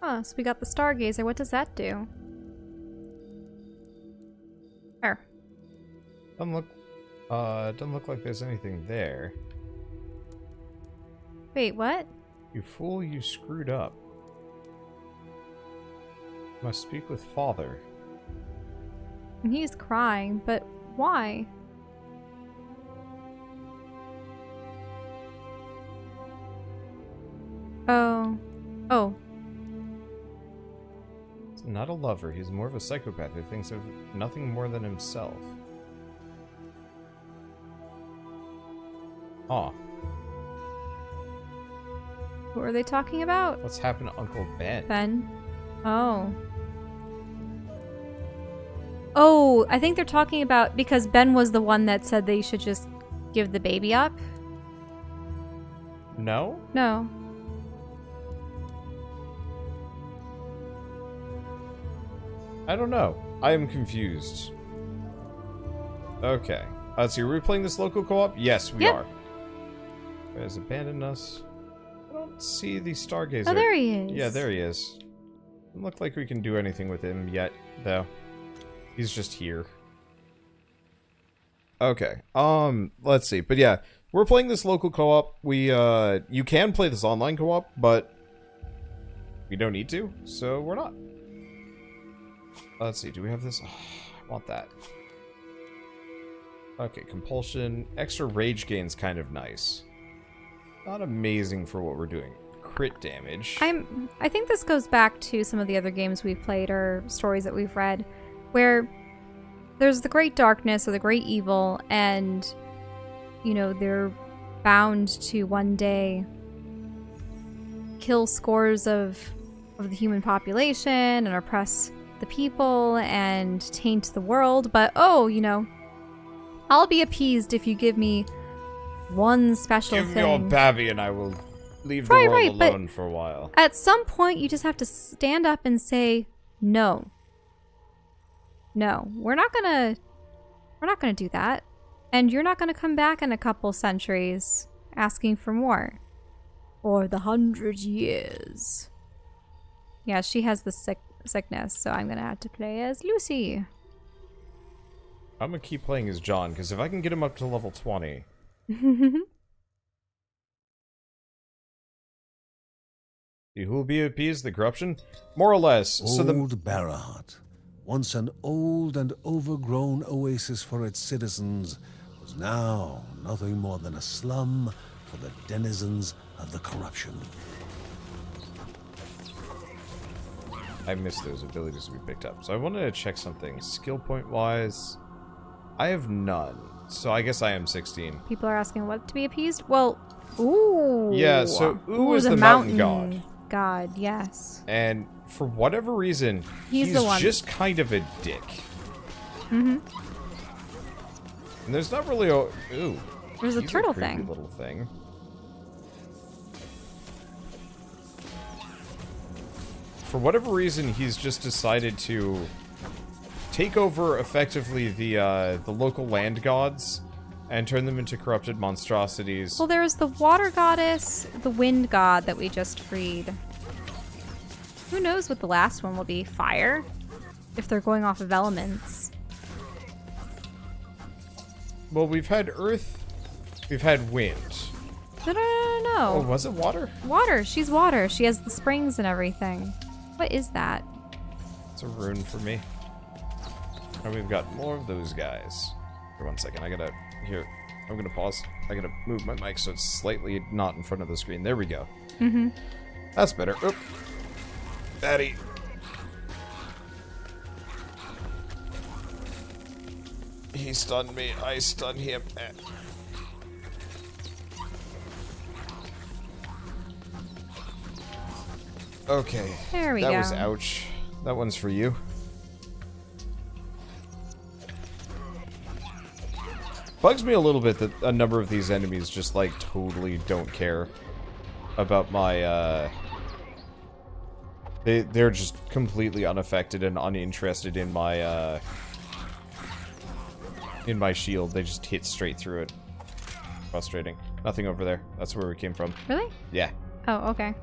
Oh, so we got the Stargazer. What does that do? There. Doesn't look like there's anything there. Wait, what? You fool, you screwed up. Must speak with father. And he's crying, but why? Oh. Oh. He's not a lover, he's more of a psychopath who thinks of nothing more than himself. Aw. What were they talking about? What's happened to Uncle Ben? Ben? Oh. Oh, I think they're talking about because Ben was the one that said they should just give the baby up. No? No. I don't know. I am confused. Okay. Let's see, are we playing this local co-op? Yes, we are. He has abandoned us. I don't see the Stargazer. Oh, there he is. Yeah, there he is. Doesn't look like we can do anything with him yet, though. He's just here. Okay. Let's see. But yeah, we're playing this local co-op. You can play this online co-op, but we don't need to, so we're not. Let's see, do we have this? Oh, I want that. Okay, compulsion. Extra rage gain's kind of nice. Not amazing for what we're doing. Crit damage. I think this goes back to some of the other games we've played or stories that we've read, where there's the great darkness or the great evil, and, you know, they're bound to one day kill scores of the human population and oppress the people and taint the world, but oh, you know, I'll be appeased if you give me one special thing. Give me your babby and I will leave the world alone for a while. At some point, you just have to stand up and say, no. No, we're not gonna do that. And you're not gonna come back in a couple centuries asking for more. Or the 100 years. Yeah, she has the sickness, so I'm gonna have to play as Lucy. I'm gonna keep playing as John, because if I can get him up to level 20... Who will be appeased the corruption? More or less. Old Barahat, once an old and overgrown oasis for its citizens, was now nothing more than a slum for the denizens of the corruption. I missed those abilities we picked up. So I wanted to check something. Skill point wise, I have none. So I guess I am 16. People are asking what to be appeased? Well, ooh. Yeah, so Ooh is the mountain god. God, yes. And for whatever reason, he's the one. just kind of a dick. And there's not really a... Ooh. There's a turtle a creepy thing. Little thing. For whatever reason, he's just decided to take over effectively the local land gods and turn them into corrupted monstrosities. Well, there's the water goddess, the wind god that we just freed. Who knows what the last one will be? Fire? If they're going off of elements. Well, we've had earth, we've had wind. No. Oh, was it water? Water. She's water. She has the springs and everything. What is that? It's a rune for me. And we've got more of those guys. For 1 second, Here, I'm gonna pause. I gotta move my mic so it's slightly not in front of the screen. There we go. That's better. Oop. Daddy. He stunned me. I stunned him. Okay. There we go. That was ouch. That one's for you. Bugs me a little bit that a number of these enemies just, like, totally don't care about my, They're just completely unaffected and uninterested in my shield. They just hit straight through it. Frustrating. Nothing over there. That's where we came from. Really? Yeah. Oh, okay.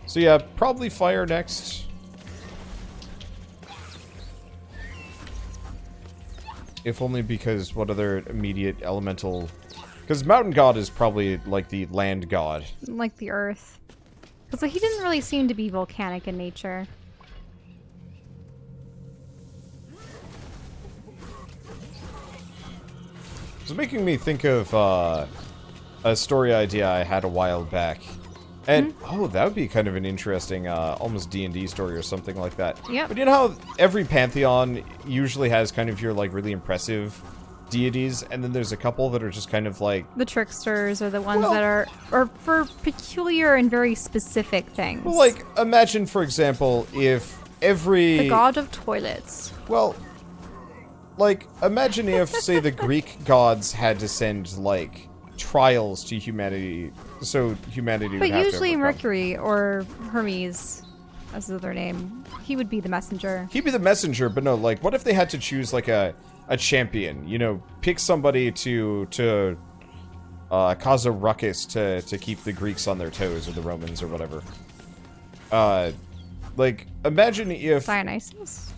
So yeah, probably fire next. If only because what other immediate elemental... Because Mountain God is probably like the land god. Like the earth. Because he didn't really seem to be volcanic in nature. It's making me think of a story idea I had a while back. And, oh, that would be kind of an interesting, almost D&D story or something like that. Yep. But you know how every pantheon usually has kind of your, like, really impressive deities, and then there's a couple that are just kind of like... The tricksters are the ones that are for peculiar and very specific things. Well, like, imagine, for example, if every... The god of toilets. Well, like, imagine if, say, the Greek gods had to send, like, trials to humanity, so humanity would have to But usually overcome. Mercury or Hermes, as the other name, he would be the messenger. He'd be the messenger, but no, like, what if they had to choose, like, a champion? You know, pick somebody to cause a ruckus to keep the Greeks on their toes, or the Romans, or whatever. Like, imagine if... Dionysus?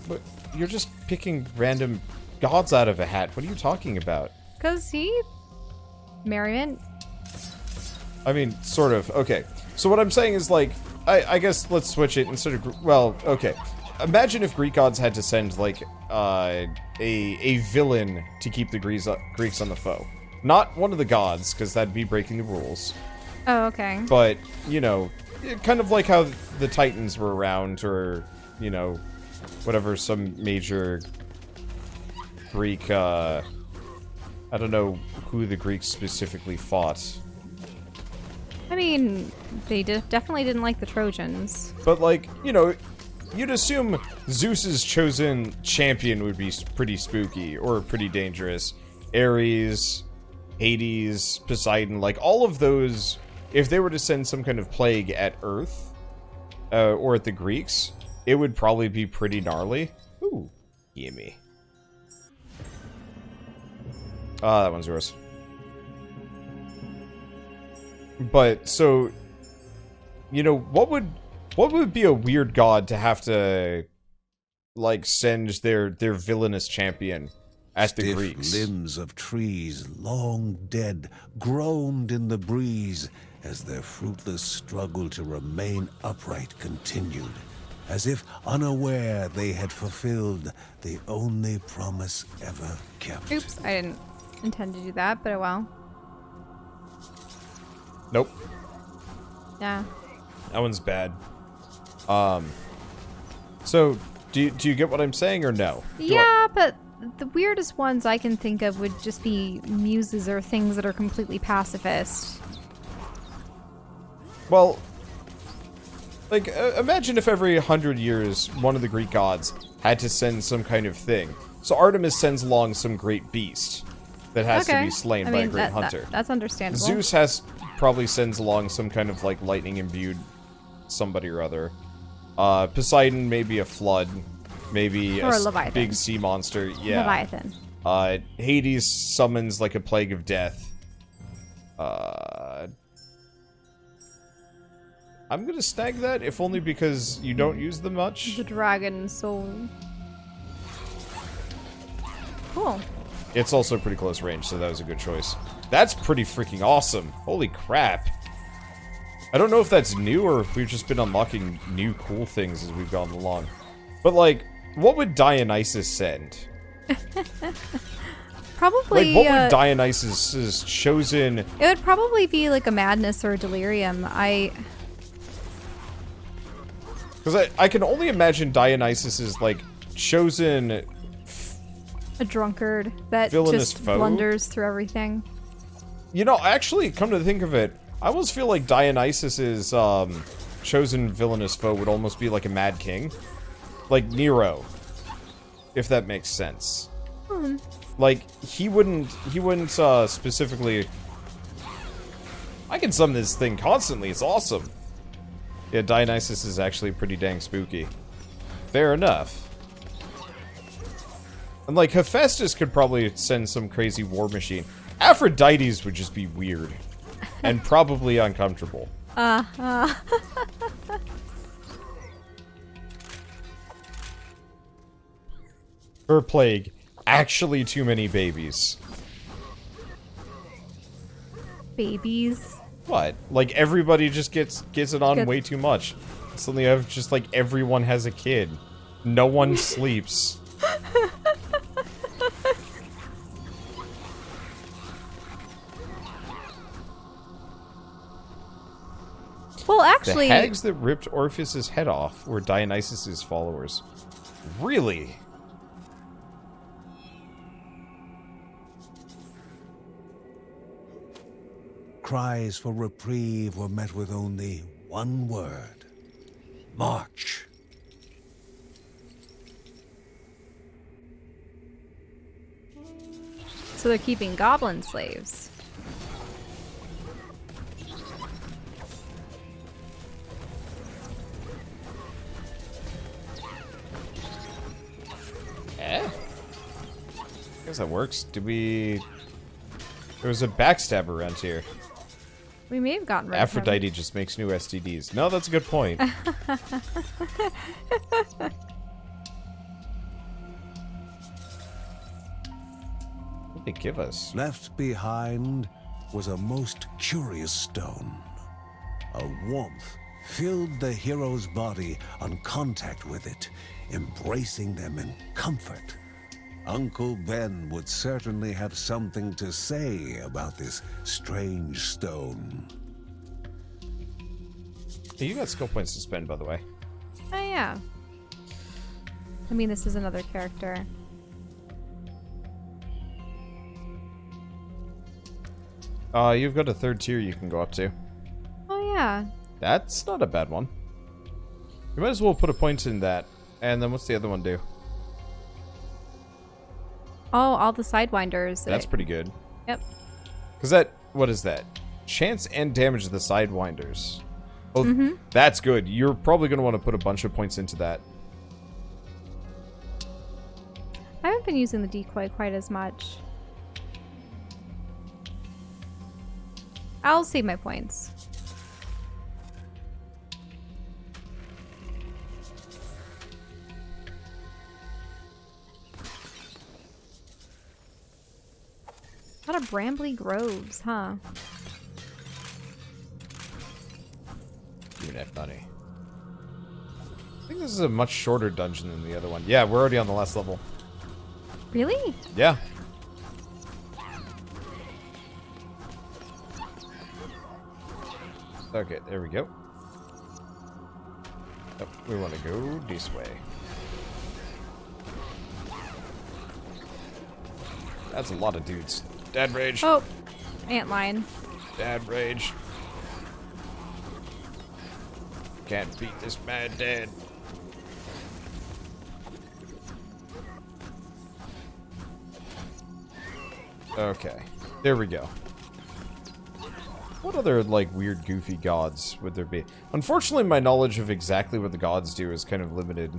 But you're just picking random gods out of a hat. What are you talking about? Because he... Merriment? I mean, sort of. Okay. So what I'm saying is, like, I guess let's switch it instead of... Well, okay. Imagine if Greek gods had to send, like, a villain to keep the Greeks on the foe. Not one of the gods, because that'd be breaking the rules. Oh, okay. But, you know, kind of like how the Titans were around, or, you know, whatever, some major Greek, I don't know who the Greeks specifically fought. I mean, they definitely didn't like the Trojans. But, like, you know, you'd assume Zeus's chosen champion would be pretty spooky, or pretty dangerous. Ares, Hades, Poseidon, like, all of those, if they were to send some kind of plague at Earth, or at the Greeks, it would probably be pretty gnarly. Ooh, gimme. Ah, that one's yours. But, so, you know, what would be a weird god to have to, like, send their villainous champion at the Greeks? Stiff limbs of trees, long dead, groaned in the breeze as their fruitless struggle to remain upright continued, as if unaware they had fulfilled the only promise ever kept. Oops, I didn't intend to do that, but oh well. Nope. Yeah. That one's bad. So, do you get what I'm saying, or no? Yeah, but the weirdest ones I can think of would just be muses or things that are completely pacifist. Well, like, imagine if every 100 years one of the Greek gods had to send some kind of thing. So Artemis sends along some great beast that has to be slain by a great hunter. That's understandable. Zeus probably sends along some kind of, like, lightning-imbued somebody or other. Poseidon, maybe a flood. Maybe or a big sea monster. Yeah. Leviathan. Hades summons, like, a plague of death. I'm gonna snag that, if only because you don't use them much. The dragon soul. Cool. It's also pretty close range, so that was a good choice. That's pretty freaking awesome. Holy crap. I don't know if that's new or if we've just been unlocking new cool things as we've gone along. But, like, what would Dionysus send? Probably. Like, what would Dionysus's chosen... It would probably be like a madness or a delirium. Because I can only imagine Dionysus's, like, chosen... A drunkard that villainous just foe? blunders through everything. You know, actually, come to think of it, I almost feel like Dionysus's chosen villainous foe would almost be like a mad king. Like Nero. If that makes sense. Like, he wouldn't specifically... I can summon this thing constantly, it's awesome. Yeah, Dionysus is actually pretty dang spooky. Fair enough. And, like, Hephaestus could probably send some crazy war machine. Aphrodite's would just be weird. And probably uncomfortable. Uh. Or plague. Actually too many babies. Babies. What? Like, everybody just gets it on way too much. Suddenly I have just, like, everyone has a kid. No one sleeps. Well, actually... The hags that ripped Orpheus' head off were Dionysus' followers. Really? Cries for reprieve were met with only one word. March. So they're keeping goblin slaves. I guess that works. Did we... There was a backstab around here. We may have gotten rid of him. Aphrodite just makes new STDs. No, that's a good point. What did they give us? Left behind was a most curious stone. A warmth filled the hero's body on contact with it, embracing them in comfort. Uncle Ben would certainly have something to say about this strange stone. Hey, you got skill points to spend, by the way. Oh, yeah. I mean, this is another character. You've got a third tier you can go up to. Oh, yeah. That's not a bad one. You might as well put a point in that. And then what's the other one do? Oh, all the sidewinders. That's pretty good. Yep. Because that... What is that? Chance and damage the sidewinders. Oh, that's good. You're probably going to want to put a bunch of points into that. I haven't been using the decoy quite as much. I'll save my points. A lot of brambly groves, huh? Give me that money. I think this is a much shorter dungeon than the other one. Yeah, we're already on the last level. Really? Yeah. Okay, there we go. Yep, we want to go this way. That's a lot of dudes. Dad rage. Oh, antlion. Dad rage. Can't beat this mad dad. Okay, there we go. What other, like, weird, goofy gods would there be? Unfortunately, my knowledge of exactly what the gods do is kind of limited.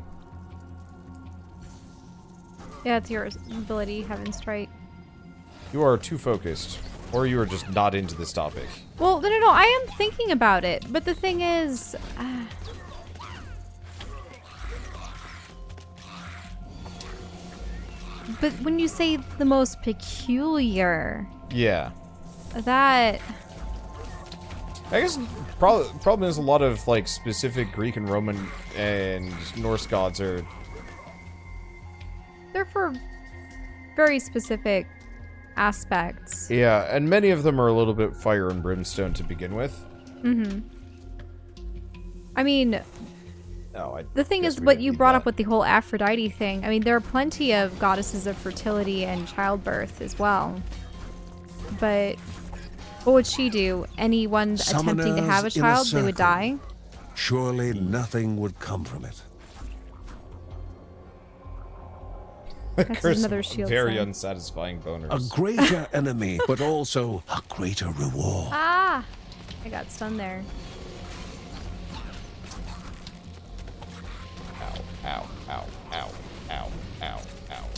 Yeah, it's your ability, Heaven Strike. You are too focused, or you are just not into this topic. Well, no, I am thinking about it, but the thing is... But when you say the most peculiar... Yeah. That... I guess problem is a lot of, like, specific Greek and Roman and Norse gods are... They're for very specific aspects. Yeah, and many of them are a little bit fire and brimstone to begin with. Mm-hmm. I mean... No, the thing is, what you brought up with the whole Aphrodite thing, I mean, there are plenty of goddesses of fertility and childbirth as well. But what would she do? Anyone attempting to have a child, they would die? Surely nothing would come from it. That's another shield very sign. unsatisfying boners. A greater enemy, but also a greater reward. Ah! I got stunned there. Ow, ow, ow, ow, ow, ow.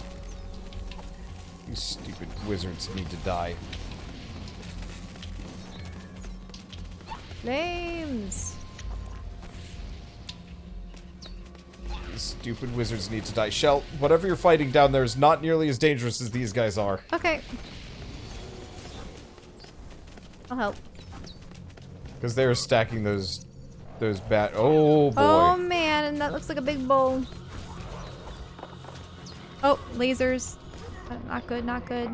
These stupid wizards need to die. Flames! These stupid wizards need to die. Shell, whatever you're fighting down there is not nearly as dangerous as these guys are. Okay. I'll help. Because they're stacking those bat. Oh boy. Oh man, and that looks like a big bowl. Oh, lasers. Not good, not good.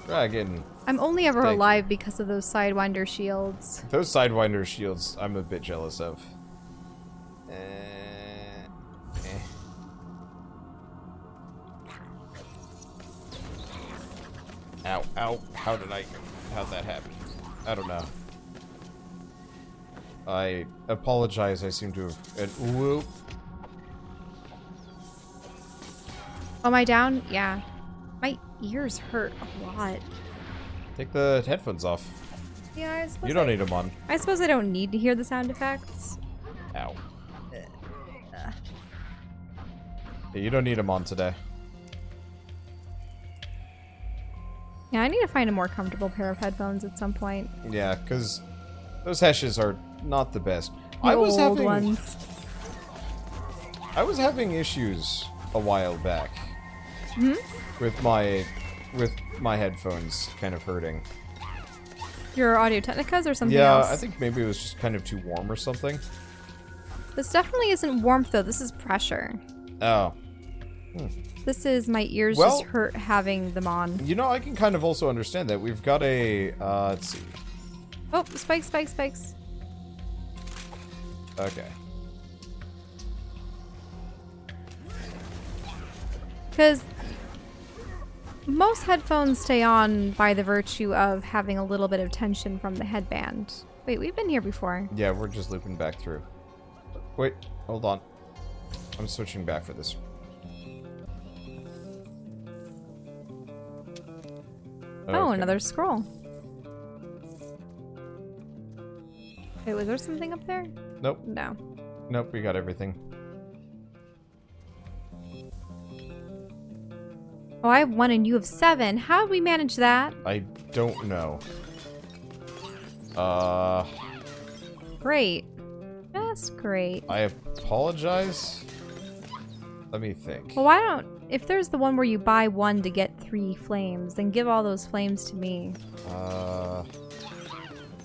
Dragon. I'm only ever Thank you. alive because of those Sidewinder shields. Those Sidewinder shields, I'm a bit jealous of. Ow, ow. How'd that happen? I don't know. I apologize, I seem to have... whoop. Am I down? Yeah. My ears hurt a lot. Take the headphones off. Yeah, I suppose You don't need them on. I suppose I don't need to hear the sound effects. Ow. Yeah, you don't need them on today. Yeah, I need to find a more comfortable pair of headphones at some point. Yeah, because those heshes are not the best. The old ones. I was having issues a while back with my headphones kind of hurting. Your Audio Technicas or something Yeah, else? I think maybe it was just kind of too warm or something. This definitely isn't warmth though. This is pressure. Oh. This is my ears Well, just hurt having them on. You know, I can kind of also understand that. We've got a, let's see. Oh, spikes, spikes, spikes. Okay. Because most headphones stay on by the virtue of having a little bit of tension from the headband. Wait, we've been here before. Yeah, we're just looping back through. Wait, hold on. I'm switching back for this. Oh, Okay. another scroll. Wait, was there something up there? Nope. No. Nope, we got everything. Oh, I have 1 and you have 7. How did we manage that? I don't know. Great. Just great. I apologize. Let me think. Well, why don't... If there's the one where you buy 1 to get 3 flames, then give all those flames to me.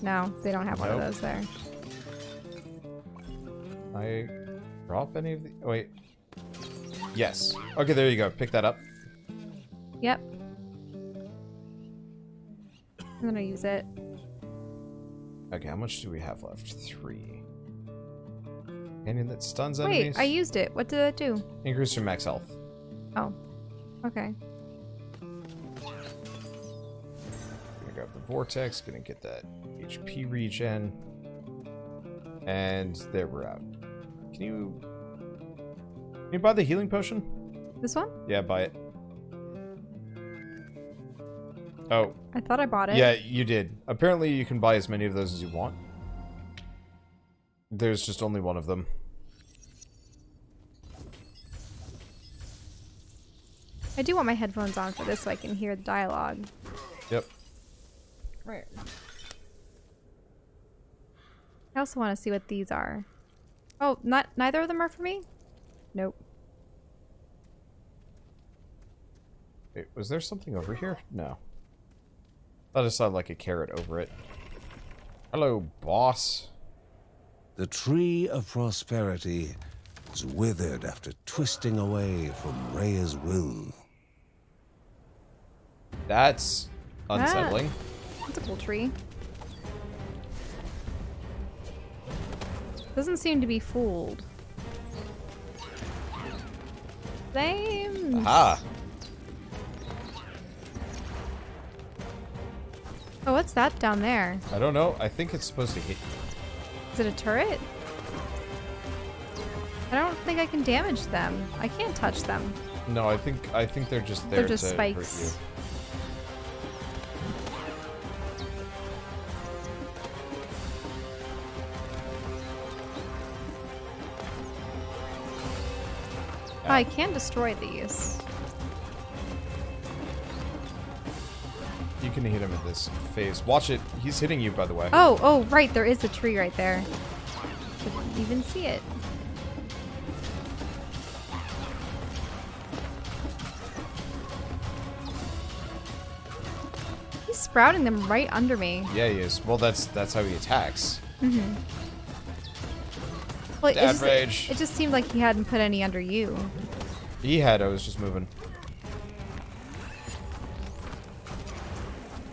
No, they don't have one of Nope. those there. I drop any of the... Oh, wait. Yes. Okay, there you go. Pick that up. Yep. I'm gonna use it. Okay, how much do we have left? 3. Anything that stuns Wait, enemies? I used it. What did that do? Increase your max health. Oh. Okay. Gonna grab the vortex, gonna get that HP regen. And there we're out. Can you buy the healing potion? This one? Yeah, buy it. Oh. I thought I bought it. Yeah, you did. Apparently you can buy as many of those as you want. There's just only one of them. I do want my headphones on for this so I can hear the dialogue. Yep. Right. I also want to see what these are. Oh, neither of them are for me? Nope. Wait, was there something over here? No. I just saw like a carrot over it. Hello, boss. The tree of prosperity is withered after twisting away from Rhea's will. That's unsettling. That's a cool tree. Doesn't seem to be fooled. Flames! Aha! Oh, what's that down there? I don't know. I think it's supposed to hit. Is it a turret? I don't think I can damage them. I can't touch them. No, I think they're just there They're just to spikes. hurt you. I can destroy these. You can hit him in this phase. Watch it. He's hitting you, by the way. Oh, right. There is a tree right there. Didn't even see it. He's sprouting them right under me. Yeah, he is. Well, that's how he attacks. Mm-hmm. Well, Dad rage. It just seemed like he hadn't put any under you. He had. I was just moving.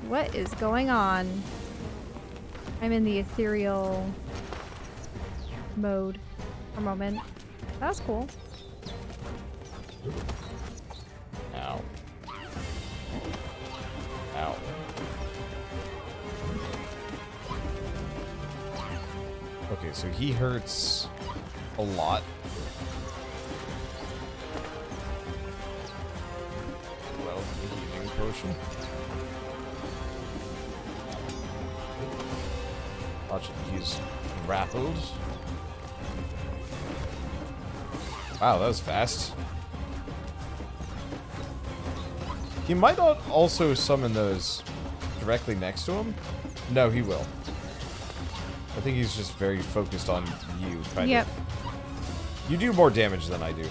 What is going on? I'm in the ethereal mode for a moment. That was cool. Ow. Ow. Okay, so he hurts a lot. Well, the healing potion. Watch it, he's grappled. Wow, that was fast. He might not also summon those directly next to him. No, he will. I think he's just very focused on you, kind of. You do more damage than I do.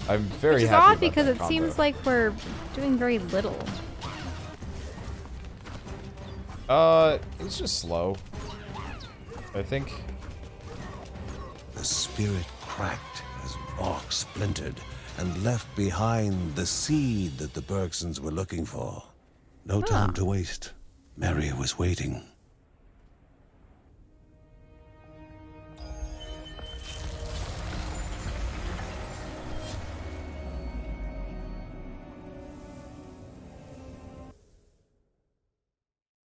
I'm very happy. Which is odd because it seems like we're doing very little. It's just slow, I think. The spirit cracked as bark splintered and left behind the seed that the Bergsons were looking for. No time to waste. Mary was waiting.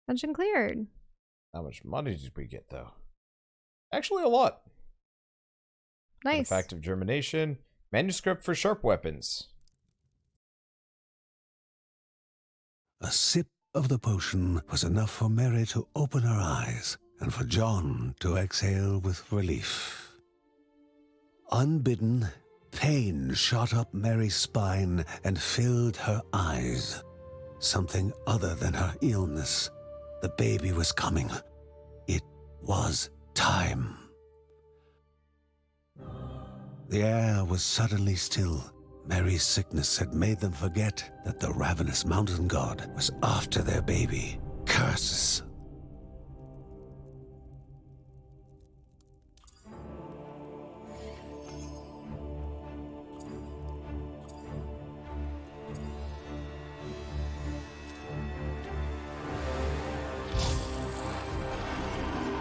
Dungeon cleared. How much money did we get, though? Actually, a lot. Nice. Artifact of germination. Manuscript for sharp weapons. A sip of the potion was enough for Mary to open her eyes and for John to exhale with relief. Unbidden, pain shot up Mary's spine and filled her eyes. Something other than her illness. The baby was coming. It was time. The air was suddenly still. Mary's sickness had made them forget that the ravenous mountain god was after their baby. Curses.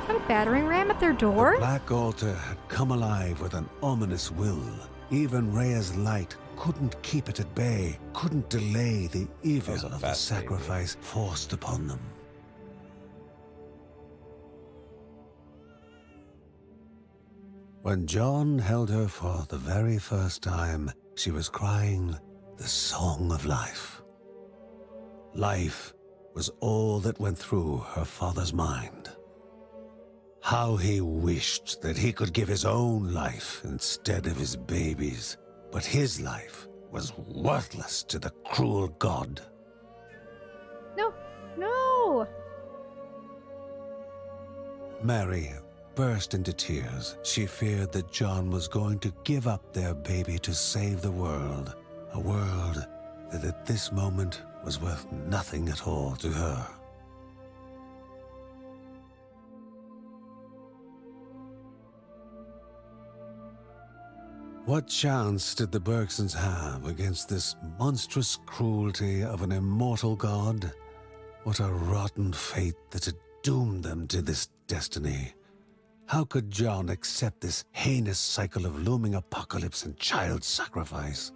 Got a battering ram at their door? The black altar had come alive with an ominous will. Even Rhea's light couldn't keep it at bay, couldn't delay the evil of the sacrifice forced upon them. When John held her for the very first time, she was crying the song of life. Life was all that went through her father's mind. How he wished that he could give his own life instead of his baby's. But his life was worthless to the cruel god. No, no! Mary burst into tears. She feared that John was going to give up their baby to save the world. A world that at this moment was worth nothing at all to her. What chance did the Bergsons have against this monstrous cruelty of an immortal god? What a rotten fate that had doomed them to this destiny. How could John accept this heinous cycle of looming apocalypse and child sacrifice?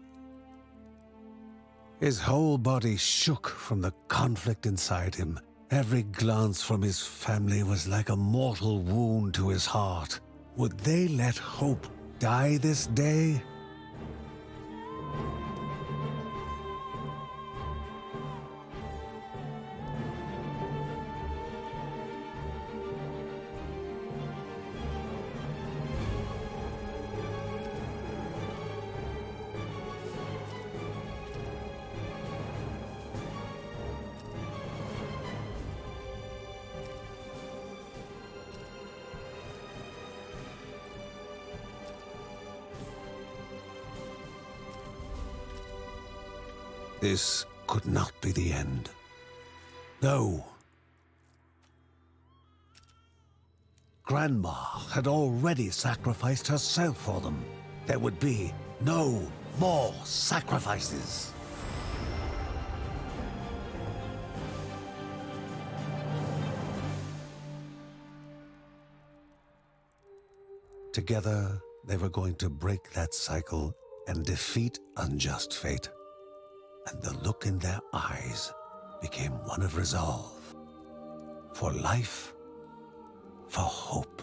His whole body shook from the conflict inside him. Every glance from his family was like a mortal wound to his heart. Would they let hope die this day? This could not be the end. No. Grandma had already sacrificed herself for them. There would be no more sacrifices. Together, they were going to break that cycle and defeat unjust fate. And the look in their eyes became one of resolve. For life, for hope.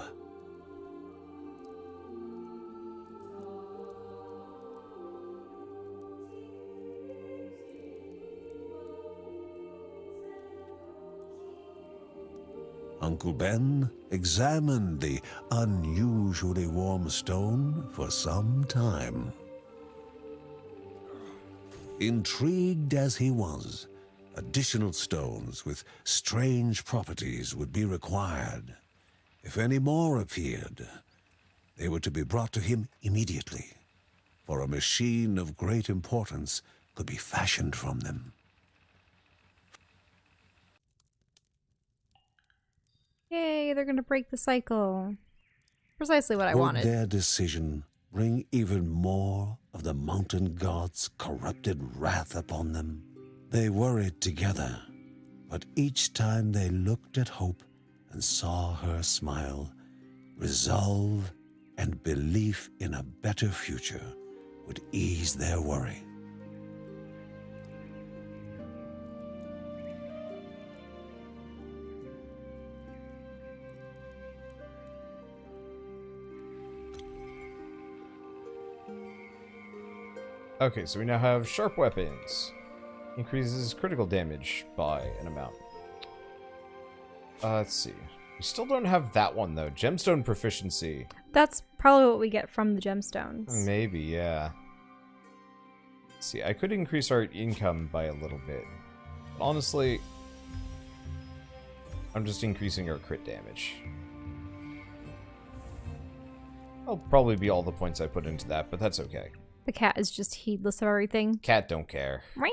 Uncle Ben examined the unusually warm stone for some time. Intrigued as he was, additional stones with strange properties would be required. If any more appeared, they were to be brought to him immediately, for a machine of great importance could be fashioned from them. Yay, they're gonna break the cycle. Precisely what I Would wanted. their decision bring even more of the mountain god's corrupted wrath upon them? They worried together, but each time they looked at Hope and saw her smile, resolve and belief in a better future would ease their worry. Okay, so we now have sharp weapons. Increases critical damage by an amount. Let's see. We still don't have that one, though. Gemstone proficiency. That's probably what we get from the gemstones. Maybe, yeah. Let's see, I could increase our income by a little bit. But honestly, I'm just increasing our crit damage. That'll probably be all the points I put into that, but that's okay. The cat is just heedless of everything. Cat don't care. Meow.